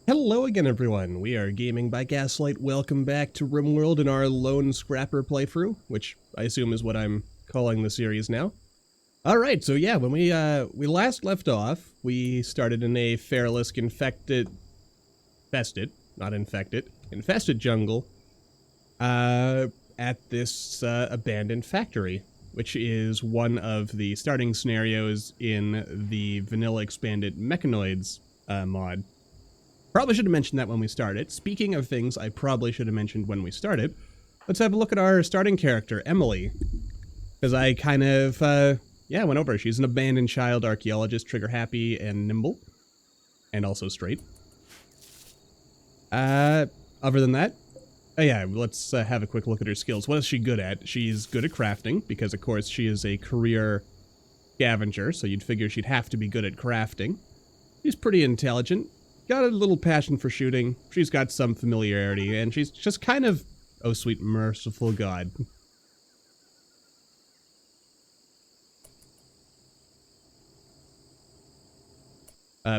Hello again, everyone. We are Gaming by Gaslight. Welcome back to RimWorld in our Lone Scrapper playthrough, which I assume is what I'm calling the series now. Alright, so yeah, when we last left off, we started in a Feralisk infested jungle, at this abandoned factory, which is one of the starting scenarios in the vanilla expanded Mechanoids mod. Probably should have mentioned that when we started. Speaking of things I probably should have mentioned when we started, let's have a look at our starting character, Emily. Because I kind of, went over. She's an abandoned child archaeologist, trigger-happy and nimble. And also straight. Other than that, let's have a quick look at her skills. What is she good at? She's good at crafting, because of course she is a career scavenger, so you'd figure she'd have to be good at crafting. She's pretty intelligent. Got a little passion for shooting, she's got some familiarity, and she's just kind of, oh sweet merciful God.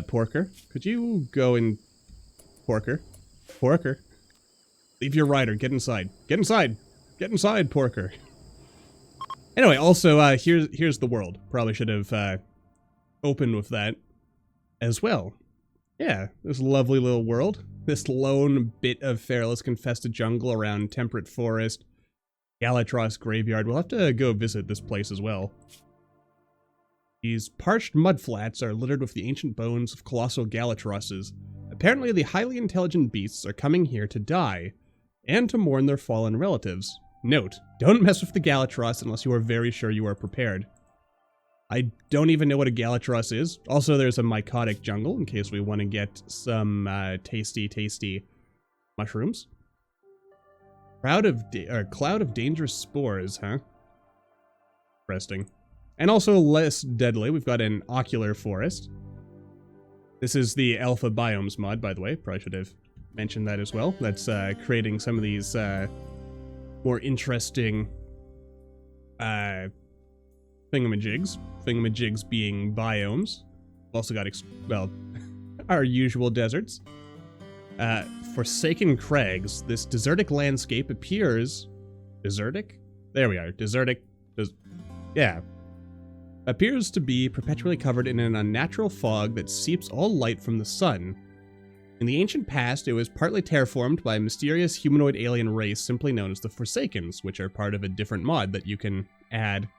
Porker, could you go in... Porker? Leave your rider, get inside. Get inside! Get inside, Porker! Anyway, also, here's the world. Probably should have, opened with that as well. Yeah, this lovely little world. This lone bit of Feralisk Infested Jungle around Temperate Forest, Gallatros Graveyard. We'll have to go visit this place as well. These parched mudflats are littered with the ancient bones of colossal Gallatrosses. Apparently the highly intelligent beasts are coming here to die, and to mourn their fallen relatives. Note, don't mess with the Gallatros unless you are very sure you are prepared. I don't even know what a Gallatros is. Also, there's a mycotic jungle, in case we want to get some tasty mushrooms. Cloud of dangerous spores, huh? Interesting. And also less deadly, we've got an ocular forest. This is the alpha biomes mod, by the way. Probably should have mentioned that as well. That's creating some of these more interesting Thingamajigs being biomes. We've also got, our usual deserts. Forsaken Crags. This desertic landscape appears... Desertic? There we are. Desertic. Appears to be perpetually covered in an unnatural fog that seeps all light from the sun. In the ancient past, it was partly terraformed by a mysterious humanoid alien race simply known as the Forsakens, which are part of a different mod that you can add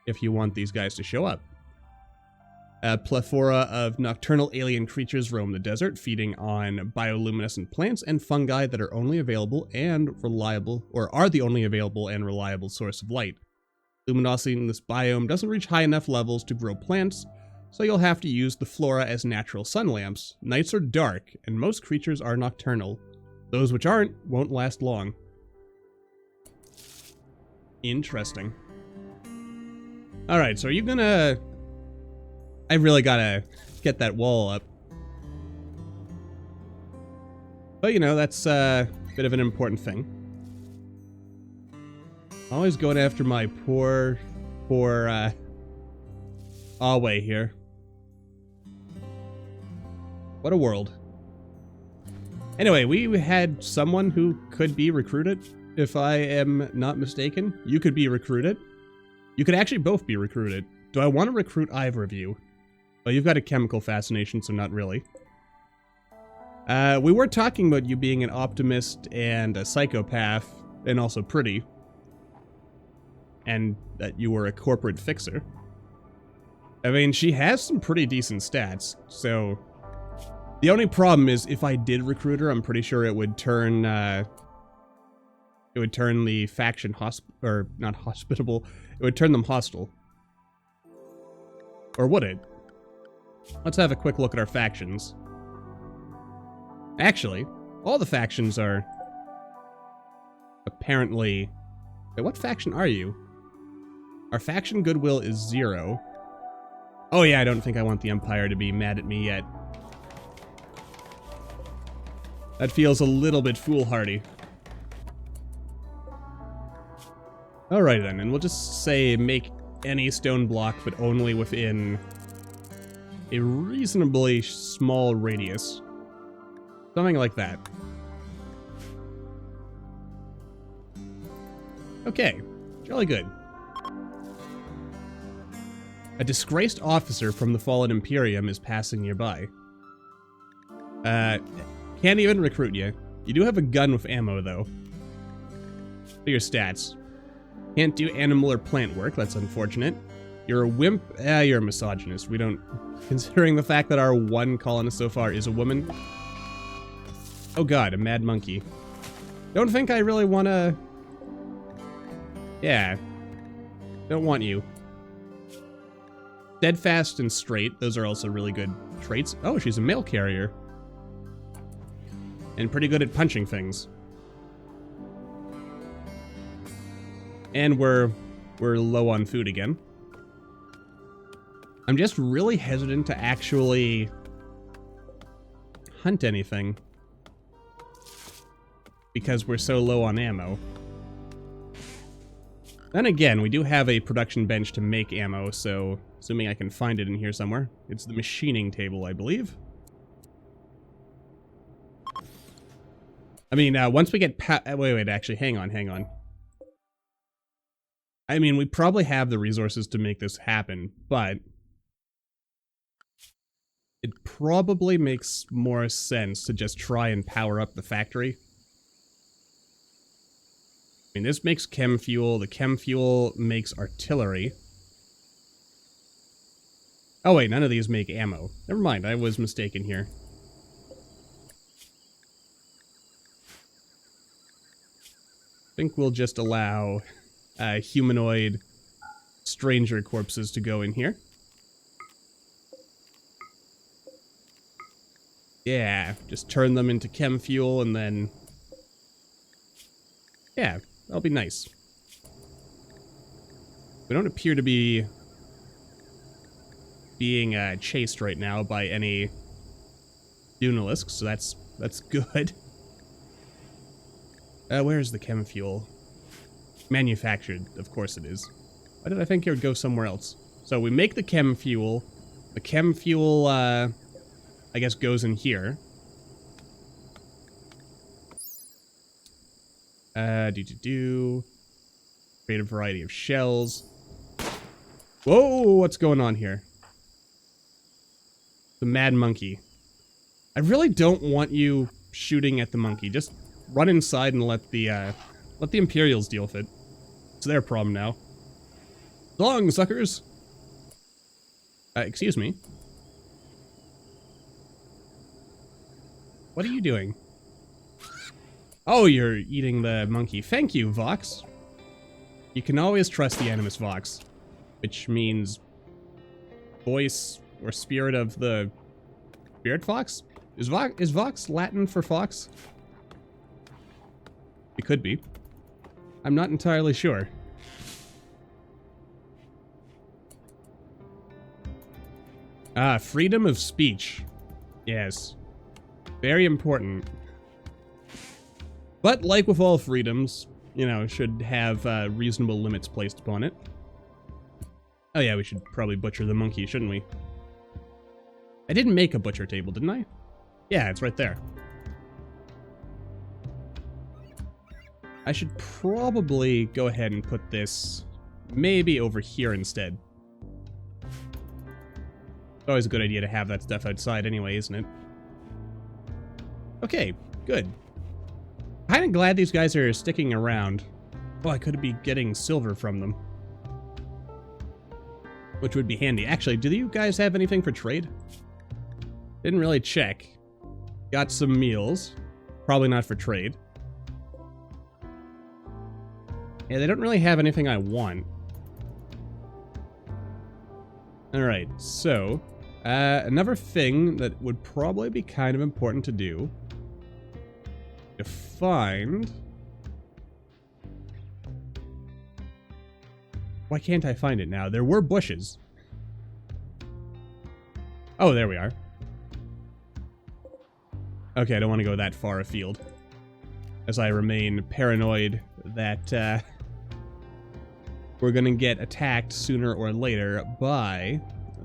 if you want these guys to show up. A plethora of nocturnal alien creatures roam the desert, feeding on bioluminescent plants and fungi that are the only available and reliable source of light. Luminosity in this biome doesn't reach high enough levels to grow plants, so you'll have to use the flora as natural sun lamps. Nights are dark, and most creatures are nocturnal. Those which aren't won't last long. Interesting. Alright, so are you gonna... I really gotta get that wall up. But, you know, that's a bit of an important thing. Always going after my poor Awe here. What a world. Anyway, we had someone who could be recruited, if I am not mistaken. You could be recruited. You could actually both be recruited. Do I want to recruit either of you? Well, you've got a chemical fascination, so not really. We were talking about you being an optimist and a psychopath, and also pretty. And that you were a corporate fixer. I mean, she has some pretty decent stats, so... The only problem is, if I did recruit her, I'm pretty sure it would turn, the faction not hospitable, it would turn them hostile. Or would it? Let's have a quick look at our factions. Actually, all the factions are... apparently... Wait, what faction are you? Our faction goodwill is 0. Oh yeah, I don't think I want the Empire to be mad at me yet. That feels a little bit foolhardy. Alright then, and we'll just say make any stone block, but only within a reasonably small radius. Something like that. Okay, jolly good. A disgraced officer from the fallen Imperium is passing nearby. Can't even recruit you. You do have a gun with ammo, though. What are your stats? Can't do animal or plant work, that's unfortunate. You're a wimp. You're a misogynist. We don't... Considering the fact that our one colonist so far is a woman. Oh god, a mad monkey. Don't think I really want to... Yeah. Don't want you. Steadfast and straight. Those are also really good traits. Oh, she's a mail carrier. And pretty good at punching things. And we're low on food again. I'm just really hesitant to actually hunt anything. Because we're so low on ammo. Then again, we do have a production bench to make ammo, so assuming I can find it in here somewhere. It's the machining table, I believe. I mean, once we get wait, actually, hang on. I mean, we probably have the resources to make this happen, but it probably makes more sense to just try and power up the factory. I mean, this makes chem fuel. The chem fuel makes artillery. Oh wait, none of these make ammo. Never mind, I was mistaken here. I think we'll just allow humanoid stranger corpses to go in here. Yeah, just turn them into chem fuel and then... Yeah, that'll be nice. We don't appear to be being chased right now by any Dunelisks, so that's good. Where's the chem fuel? Manufactured, of course it is. Why did I think it would go somewhere else? So we make the chem fuel. The chem fuel, I guess, goes in here. Create a variety of shells. Whoa, what's going on here? The mad monkey. I really don't want you shooting at the monkey. Just run inside and let the Imperials deal with it. It's their problem now. So long, suckers! Excuse me. What are you doing? Oh, you're eating the monkey. Thank you, Vox. You can always trust the Animus Vox. Which means... voice or spirit of the... Spirit Fox? Is Vox Latin for fox? It could be. I'm not entirely sure. Ah, freedom of speech. Yes. Very important. But like with all freedoms, you know, should have reasonable limits placed upon it. Oh yeah, we should probably butcher the monkey, shouldn't we? I didn't make a butcher table, didn't I? Yeah, it's right there. I should probably go ahead and put this maybe over here instead. It's always a good idea to have that stuff outside anyway, isn't it? Okay, good. Kinda glad these guys are sticking around. Oh, I could be getting silver from them. Which would be handy. Actually, do you guys have anything for trade? Didn't really check. Got some meals. Probably not for trade. Yeah, they don't really have anything I want. Alright, so... another thing that would probably be kind of important to do... to find... Why can't I find it now? There were bushes. Oh, there we are. Okay, I don't want to go that far afield. As I remain paranoid that we're gonna get attacked sooner or later by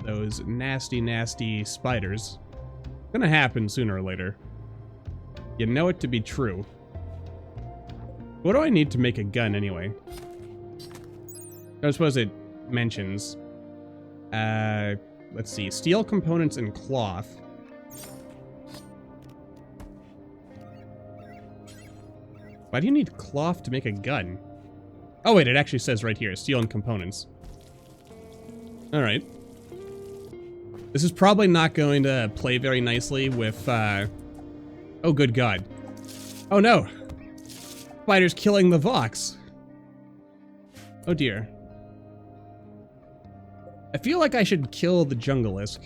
those nasty, nasty spiders. Gonna happen sooner or later. You know it to be true. What do I need to make a gun anyway? I suppose it mentions. Let's see. Steel components and cloth. Why do you need cloth to make a gun? Oh wait, it actually says right here, steel and components. Alright. This is probably not going to play very nicely with, oh good god. Oh no! Spider's killing the Vox. Oh dear. I feel like I should kill the Jungleisk,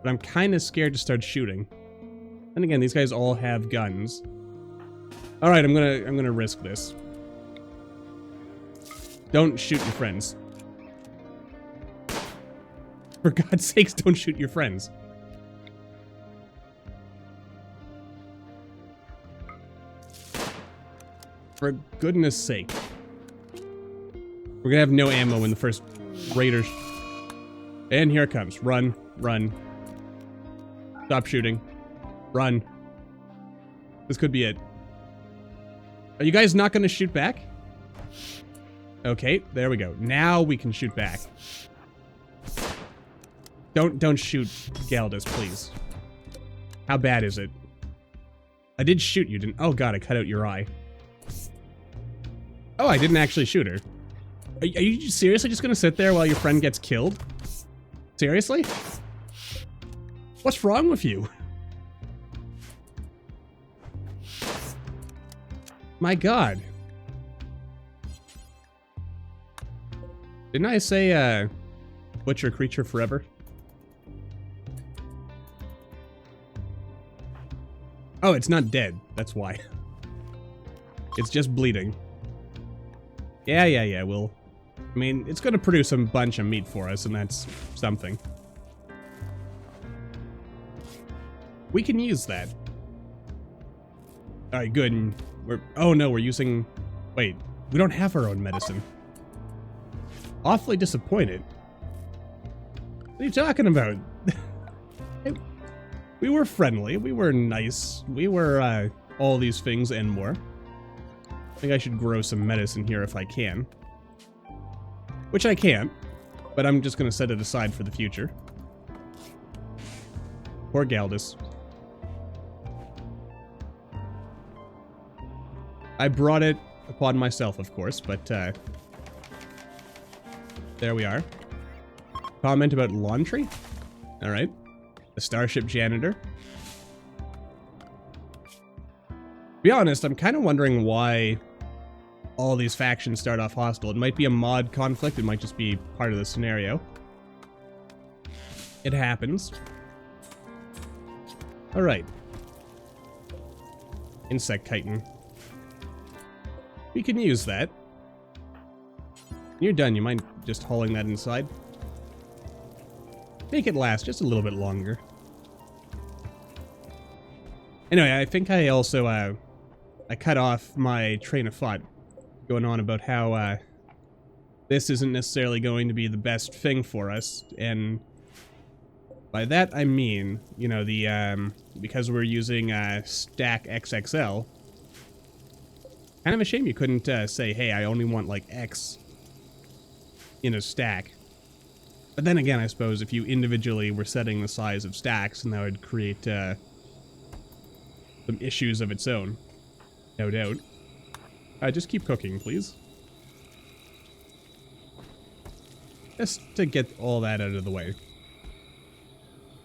but I'm kind of scared to start shooting. And again, these guys all have guns. All right, I'm gonna risk this. Don't shoot your friends. For God's sakes, don't shoot your friends. For goodness sake. We're gonna have no ammo when the first raiders. And here it comes. Run, run. Stop shooting. Run. This could be it. Are you guys not gonna shoot back? Okay, there we go. Now we can shoot back. Don't shoot Galdus, please. How bad is it? I did shoot you, didn't? Oh god, I cut out your eye. Oh, I didn't actually shoot her. Are you seriously just gonna sit there while your friend gets killed? Seriously? What's wrong with you? My god. Didn't I say, butcher creature forever? Oh, it's not dead. That's why. It's just bleeding. Yeah, well... I mean, it's gonna produce a bunch of meat for us, and that's something. We can use that. Alright, good. And we're... Oh no, we're using... Wait, we don't have our own medicine. Awfully disappointed. What are you talking about? We were friendly, we were nice, we were, all these things and more. I think I should grow some medicine here if I can. Which I can't, but I'm just gonna set it aside for the future. Poor Galdus. I brought it upon myself, of course, but, there we are. Comment about laundry? Alright. The Starship Janitor. To be honest, I'm kind of wondering why all these factions start off hostile. It might be a mod conflict, it might just be part of the scenario. It happens. Alright. Insect chitin. We can use that. When you're done, you mind just hauling that inside? Make it last just a little bit longer. Anyway, I think I also, I cut off my train of thought going on about how, this isn't necessarily going to be the best thing for us, and by that I mean, you know, the, because we're using, Stack XXL, kind of a shame you couldn't, say, hey, I only want, like, X in a stack. But then again, I suppose if you individually were setting the size of stacks, and that would create, some issues of its own. No doubt. Just keep cooking, please. Just to get all that out of the way.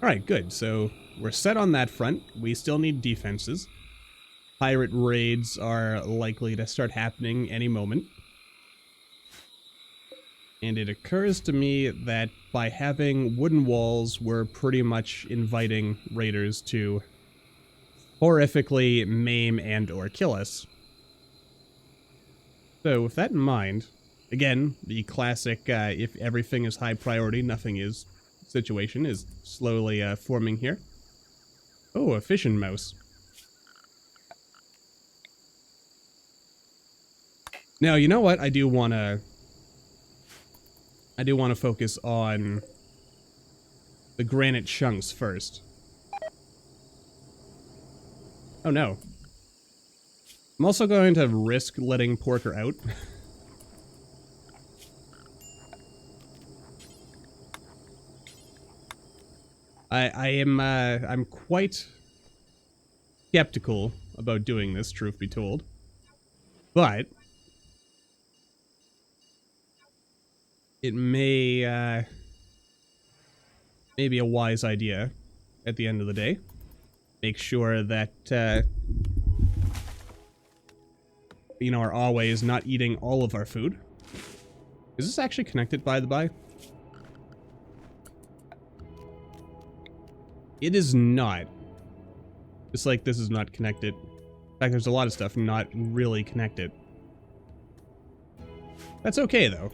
Alright, good. So, we're set on that front. We still need defenses. Pirate raids are likely to start happening any moment. And it occurs to me that by having wooden walls, we're pretty much inviting raiders to horrifically maim and or kill us. So with that in mind, again, the classic if everything is high priority, nothing is situation is slowly forming here. Oh, a fishing mouse. Now, you know what? I do want to focus on the granite chunks first. Oh no. I'm also going to risk letting Porker out. I'm quite skeptical about doing this, truth be told. But it may be a wise idea at the end of the day. Make sure that you know, our Awe is not eating all of our food. Is this actually connected, by the by? It is not. Just like this is not connected. In fact, there's a lot of stuff not really connected. That's okay, though.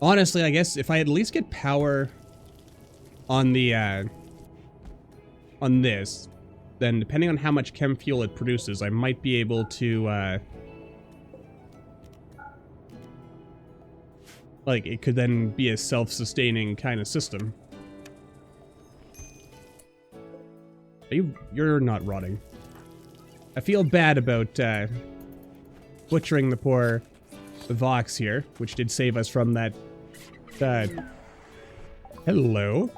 Honestly, I guess if I at least get power on the, on this, then depending on how much chem fuel it produces, I might be able to, like, it could then be a self-sustaining kind of system. You're not rotting. I feel bad about, butchering the poor Vox here, which did save us from that, hello?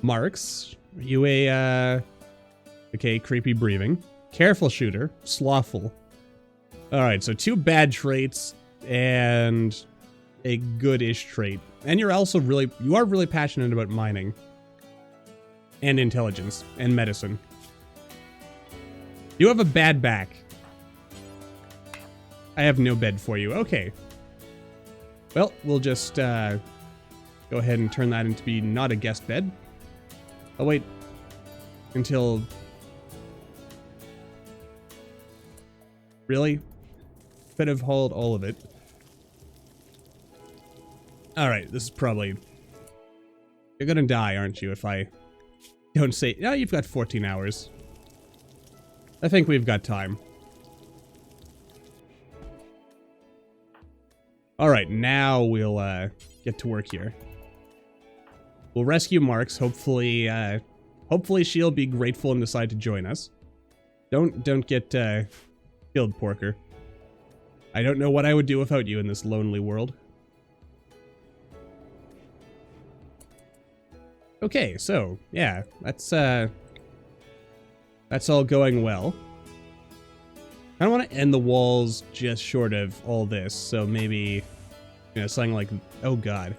Marks, are you a, okay, creepy breathing. Careful shooter, slothful. Alright, so 2 bad traits and a good-ish trait. And you're also you are really passionate about mining. And intelligence. And medicine. You have a bad back. I have no bed for you. Okay. Well, we'll just, go ahead and turn that into be not a guest bed. I'll wait until... Really? Could have hauled all of it. Alright, this is probably... You're gonna die, aren't you, if I don't say... No, you've got 14 hours. I think we've got time. Alright, now we'll, get to work here. We'll rescue Marks. Hopefully, hopefully she'll be grateful and decide to join us. Don't get, killed, Porker. I don't know what I would do without you in this lonely world. Okay, so, yeah, that's all going well. I don't want to end the walls just short of all this, so maybe, you know, something like, oh god.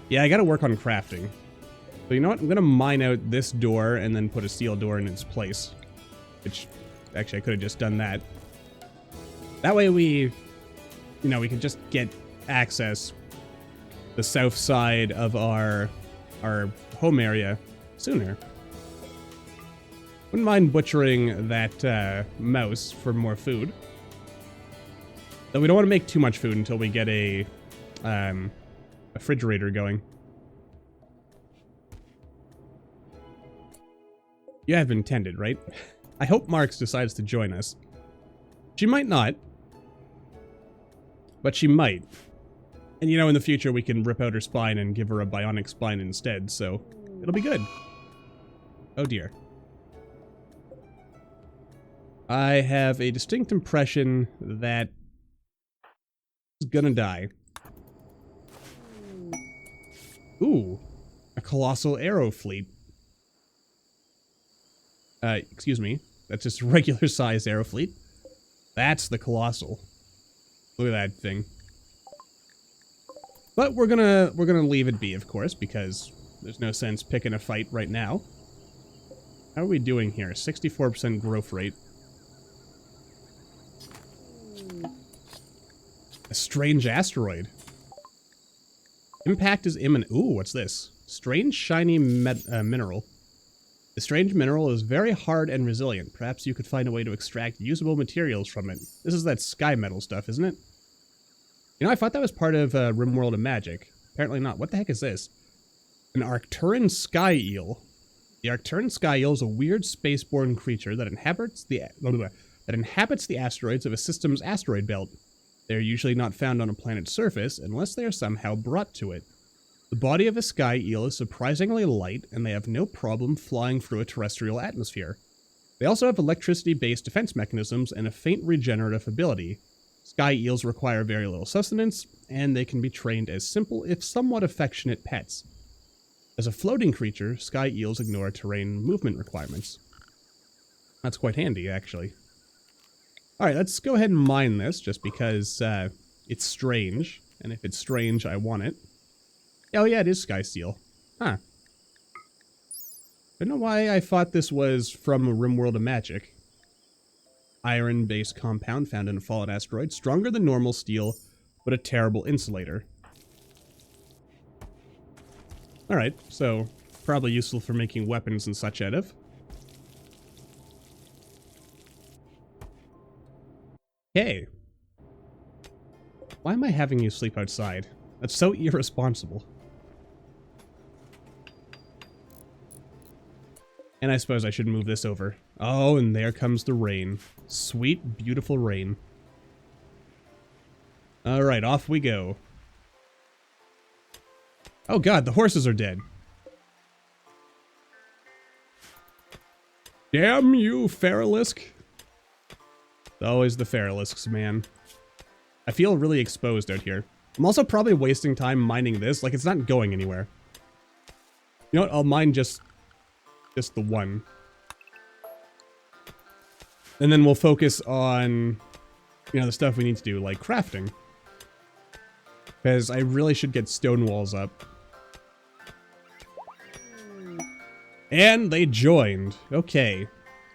Yeah, I gotta work on crafting. So you know what, I'm gonna mine out this door and then put a steel door in its place. Which, actually I could have just done that. That way we, you know, we can just get access the south side of our home area sooner. Wouldn't mind butchering that mouse for more food. Though we don't want to make too much food until we get a refrigerator going. You have intended, right? I hope Marks decides to join us. She might not. But she might. And you know, in the future we can rip out her spine and give her a bionic spine instead, so it'll be good. Oh dear. I have a distinct impression that he's gonna die. Ooh, a colossal arrow fleet. Excuse me. That's just a regular size arrow fleet. That's the colossal. Look at that thing. But we're gonna leave it be, of course, because there's no sense picking a fight right now. How are we doing here? 64% growth rate. A strange asteroid. Impact is imminent. Ooh, what's this? Strange shiny mineral. The strange mineral is very hard and resilient. Perhaps you could find a way to extract usable materials from it. This is that sky metal stuff, isn't it? You know, I thought that was part of RimWorld of Magic. Apparently not. What the heck is this? An Arcturan sky eel. The Arcturan sky eel is a weird spaceborne creature that inhabits the asteroids of a system's asteroid belt. They are usually not found on a planet's surface unless they are somehow brought to it. The body of a sky eel is surprisingly light, and they have no problem flying through a terrestrial atmosphere. They also have electricity-based defense mechanisms and a faint regenerative ability. Sky eels require very little sustenance, and they can be trained as simple if somewhat affectionate pets. As a floating creature, sky eels ignore terrain movement requirements. That's quite handy, actually. Alright, let's go ahead and mine this, just because it's strange. And if it's strange, I want it. Oh yeah, it is sky seal. Huh. I don't know why I thought this was from a RimWorld of Magic. Iron-based compound found in a fallen asteroid. Stronger than normal steel, but a terrible insulator. Alright, so probably useful for making weapons and such out of. Okay. Why am I having you sleep outside? That's so irresponsible. And I suppose I should move this over. Oh, and there comes the rain. Sweet, beautiful rain. Alright, off we go. Oh god, the horses are dead. Damn you, Feralisk. Always the Feralisks, man. I feel really exposed out here. I'm also probably wasting time mining this. Like, it's not going anywhere. You know what? I'll mine just the one. And then we'll focus on, you know, the stuff we need to do, like crafting. Because I really should get stone walls up. And they joined. Okay.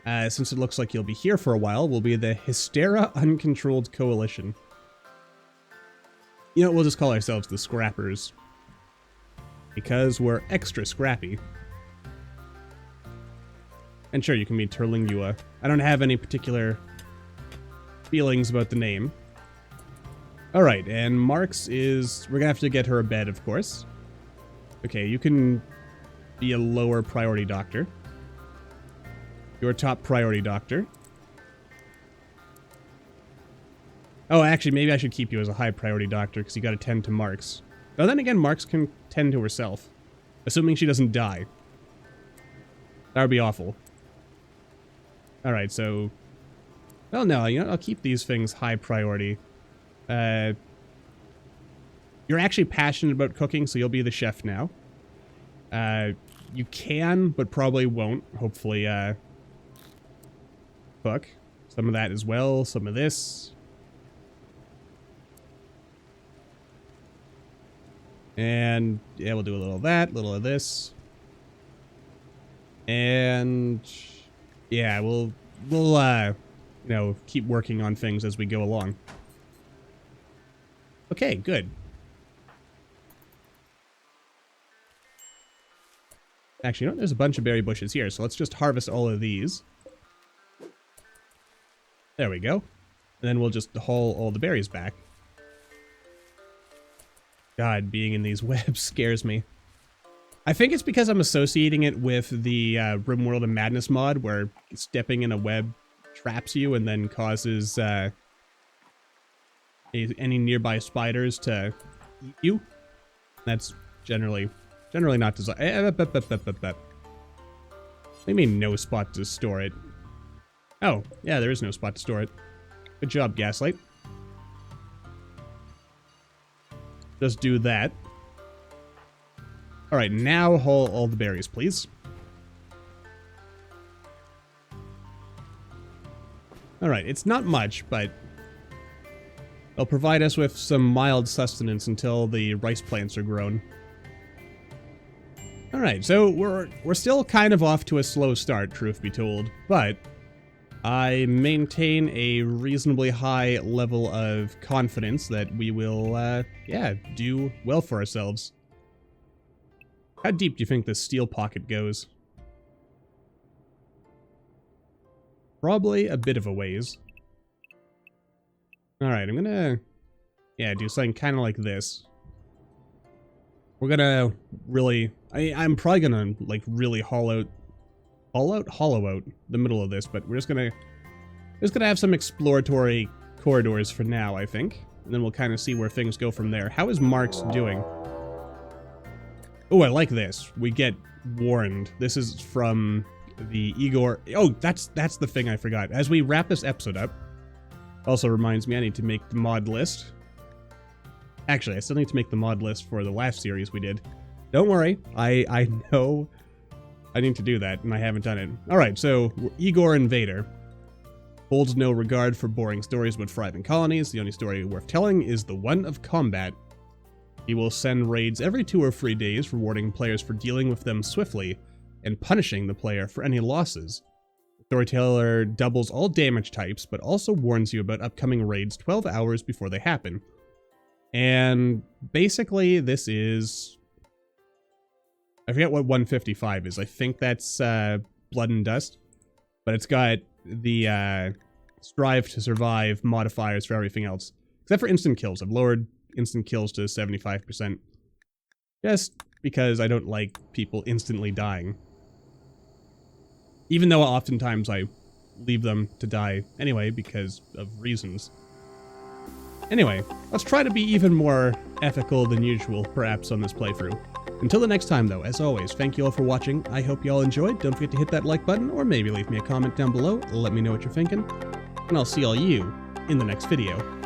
Since it looks like you'll be here for a while, we'll be the Hystera Uncontrolled Coalition. You know, we'll just call ourselves the Scrappers. Because we're extra scrappy. And sure, you can be Terlingua. I don't have any particular feelings about the name. Alright, and Marks is... We're gonna have to get her a bed, of course. Okay, you can be a lower priority doctor. You're a top priority doctor. Oh, actually, maybe I should keep you as a high priority doctor, because you gotta tend to Marks. But then again, Marks can tend to herself. Assuming she doesn't die. That would be awful. Alright, so... Well, no, you know, I'll keep these things high priority. You're actually passionate about cooking, so you'll be the chef now. You can, but probably won't, hopefully, cook. Some of that as well, some of this. And, yeah, we'll do a little of that, a little of this. And... yeah, we'll you know, keep working on things as we go along. Okay, good. Actually, you know, there's a bunch of berry bushes here, so let's just harvest all of these. There we go. And then we'll just haul all the berries back. God, being in these webs scares me. I think it's because I'm associating it with the RimWorld of Madness mod, where stepping in a web traps you and then causes any nearby spiders to eat you. That's generally not desired. What do you mean no spot to store it? Oh, yeah, there is no spot to store it. Good job, Gaslight. Just do that. Alright, now haul all the berries, please. Alright, it's not much, but it'll provide us with some mild sustenance until the rice plants are grown. Alright, so we're still kind of off to a slow start, truth be told, but I maintain a reasonably high level of confidence that we will, yeah, do well for ourselves. How deep do you think this steel pocket goes? Probably a bit of a ways. Alright, I'm gonna... yeah, do something kind of like this. We're gonna really... I'm probably gonna, like, really hollow out the middle of this, but we're just gonna have some exploratory corridors for now, I think. And then we'll kind of see where things go from there. How is Marks doing? Oh, I like this. We get warned. This is from the Igor. Oh, that's the thing I forgot. As we wrap this episode up, also reminds me I need to make the mod list. Actually, I still need to make the mod list for the last series we did. Don't worry, I know I need to do that, and I haven't done it. Alright, so Igor Invader holds no regard for boring stories about thriving colonies. The only story worth telling is the one of combat. He will send raids every 2 or 3 days, rewarding players for dealing with them swiftly, and punishing the player for any losses. The storyteller doubles all damage types, but also warns you about upcoming raids 12 hours before they happen. And basically, this is... I forget what 155 is. I think that's Blood and Dust. But it's got the strive to survive modifiers for everything else. Except for instant kills. I've lowered instant kills to 75%. Just because I don't like people instantly dying. Even though oftentimes I leave them to die anyway because of reasons. Anyway, let's try to be even more ethical than usual, perhaps, on this playthrough. Until the next time, though, as always, thank you all for watching. I hope you all enjoyed. Don't forget to hit that like button, or maybe leave me a comment down below. Let me know what you're thinking. And I'll see all you in the next video.